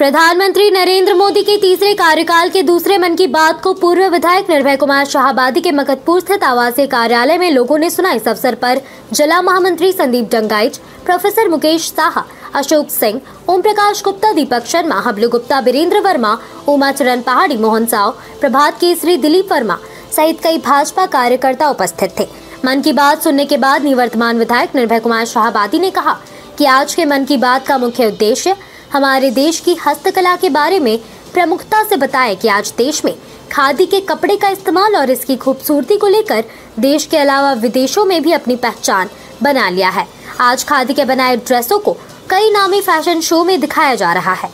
प्रधानमंत्री नरेंद्र मोदी के तीसरे कार्यकाल के दूसरे मन की बात को पूर्व विधायक निर्भय कुमार शाहाबादी के मगधपुर स्थित आवासीय कार्यालय में लोगों ने सुना। इस अवसर पर जिला महामंत्री संदीप डंगाइच, प्रोफेसर मुकेश साहा, अशोक सिंह, ओम प्रकाश गुप्ता, दीपक शर्मा, हबलू गुप्ता, वीरेंद्र वर्मा, उमा चरण पहाड़ी, मोहन साव, प्रभात केसरी, दिलीप वर्मा सहित कई भाजपा कार्यकर्ता उपस्थित थे। मन की बात सुनने के बाद निवर्तमान विधायक निर्भय कुमार शाहाबादी ने कहा कि आज के मन की बात का मुख्य उद्देश्य हमारे देश की हस्तकला के बारे में प्रमुखता से बताया कि आज देश में खादी के कपड़े का इस्तेमाल और इसकी खूबसूरती को लेकर देश के अलावा विदेशों में भी अपनी पहचान बना लिया है। आज खादी के बनाए ड्रेसों को कई नामी फैशन शो में दिखाया जा रहा है।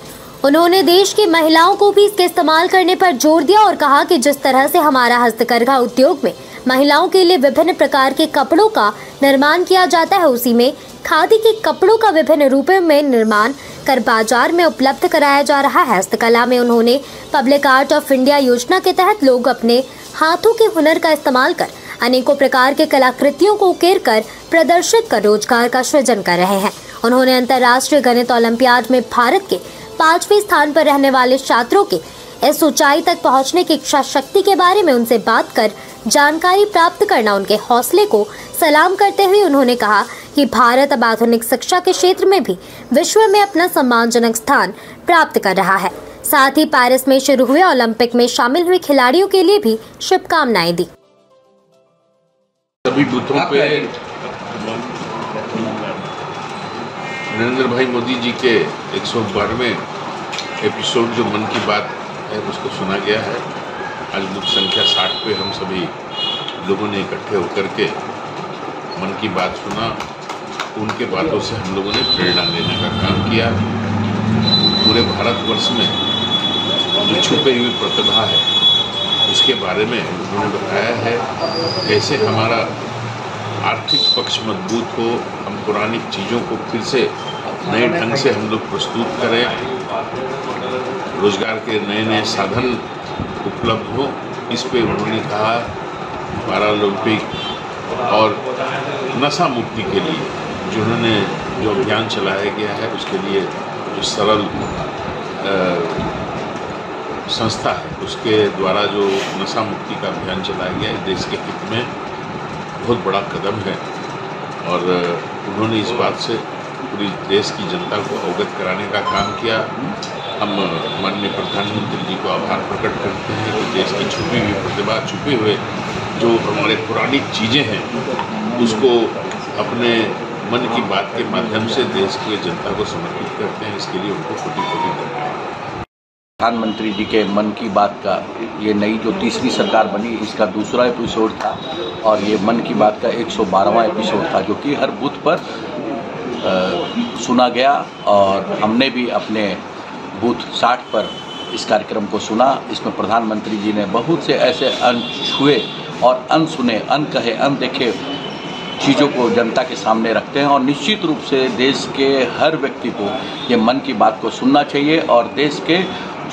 उन्होंने देश की महिलाओं को भी इसके इस्तेमाल करने पर जोर दिया और कहा कि जिस तरह से हमारा हस्तकरघा उद्योग में महिलाओं के लिए विभिन्न प्रकार के कपड़ों का निर्माण किया जाता है, उसी में खादी के कपड़ों का विभिन्न रूपों में निर्माण कर बाजार में उपलब्ध कराया जा रहा है। हस्तकला में उन्होंने पब्लिक आर्ट ऑफ इंडिया योजना के तहत लोग अपने हाथों के हुनर का इस्तेमाल कर अनेकों प्रकार के कलाकृतियों को उकेर कर प्रदर्शित कर रोजगार का सृजन कर रहे हैं। उन्होंने अंतर्राष्ट्रीय गणित ओलंपियाड में भारत के 5वें स्थान पर रहने वाले छात्रों के इस ऊंचाई तक पहुंचने की इच्छा शक्ति के बारे में उनसे बात कर जानकारी प्राप्त करना उनके हौसले को सलाम करते हुए उन्होंने कहा कि भारत अब आधुनिक शिक्षा के क्षेत्र में भी विश्व में अपना सम्मानजनक स्थान प्राप्त कर रहा है। साथ ही पेरिस में शुरू हुए ओलंपिक में शामिल हुए खिलाड़ियों के लिए भी शुभकामनाएं दी। सभी बूथों पे नरेंद्र भाई मोदी जी के 112वें एपिसोड जो मन की बात है उसको सुना गया है। आज बूथ संख्या 60 पे हम सभी लोगों ने इकट्ठे होकर के मन की बात सुना। उनके बातों से हम लोगों ने प्रेरणा लेने का काम किया। पूरे भारतवर्ष में जो छुपी हुई प्रतिभा है उसके बारे में उन्होंने बताया है। कैसे हमारा आर्थिक पक्ष मजबूत हो, हम पुरानी चीज़ों को फिर से नए ढंग से हम लोग प्रस्तुत करें, रोजगार के नए नए साधन उपलब्ध हो। इस पे उन्होंने कहा पैरालंपिक और नशा मुक्ति के लिए जो अभियान चलाया गया है उसके लिए जो सरल संस्था है उसके द्वारा जो नशा मुक्ति का अभियान चलाया गया है देश के हित में बहुत बड़ा कदम है। और उन्होंने इस बात से पूरी देश की जनता को अवगत कराने का काम किया। हम माननीय प्रधानमंत्री जी को आभार प्रकट करते हैं कि देश की छुपी हुई प्रतिभा, छुपे हुए जो हमारे पुरानी चीज़ें हैं उसको अपने मन की बात के माध्यम से देश की जनता को समर्पित करते हैं। इसके लिए उनको कोटि-कोटि धन्यवाद। प्रधानमंत्री जी के मन की बात का ये नई जो तीसरी सरकार बनी इसका दूसरा एपिसोड था और ये मन की बात का 112वां एपिसोड था जो कि हर बूथ पर सुना गया और हमने भी अपने बूथ 60 पर इस कार्यक्रम को सुना। इसमें प्रधानमंत्री जी ने बहुत से ऐसे अनछुए और अनसुने, अनकहे, अनदेखे चीज़ों को जनता के सामने रखते हैं और निश्चित रूप से देश के हर व्यक्ति को ये मन की बात को सुनना चाहिए और देश के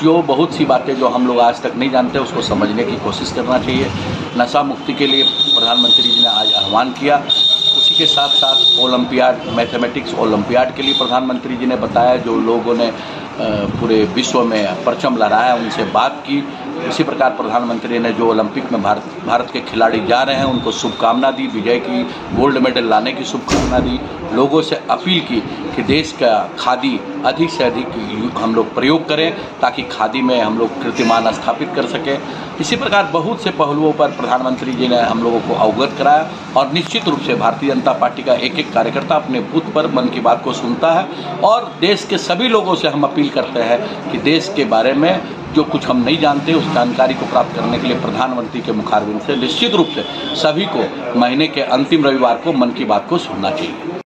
जो बहुत सी बातें जो हम लोग आज तक नहीं जानते उसको समझने की कोशिश करना चाहिए। नशा मुक्ति के लिए प्रधानमंत्री जी ने आज आह्वान किया। उसी के साथ साथ ओलंपियाड, मैथमेटिक्स ओलंपियाड के लिए प्रधानमंत्री जी ने बताया जो लोगों ने पूरे विश्व में परचम लहराया उनसे बात की। इसी प्रकार प्रधानमंत्री ने जो ओलंपिक में भारत के खिलाड़ी जा रहे हैं उनको शुभकामना दी, विजय की, गोल्ड मेडल लाने की शुभकामना दी। लोगों से अपील की कि देश का खादी अधिक से अधिक हम लोग प्रयोग करें ताकि खादी में हम लोग कीर्तिमान स्थापित कर सकें। इसी प्रकार बहुत से पहलुओं पर प्रधानमंत्री जी ने हम लोगों को अवगत कराया और निश्चित रूप से भारतीय जनता पार्टी का एक एक कार्यकर्ता अपने बूथ पर मन की बात को सुनता है और देश के सभी लोगों से हम अपील करते हैं कि देश के बारे में जो कुछ हम नहीं जानते उस जानकारी को प्राप्त करने के लिए प्रधानमंत्री के मुखारबिंद से निश्चित रूप से सभी को महीने के अंतिम रविवार को मन की बात को सुनना चाहिए।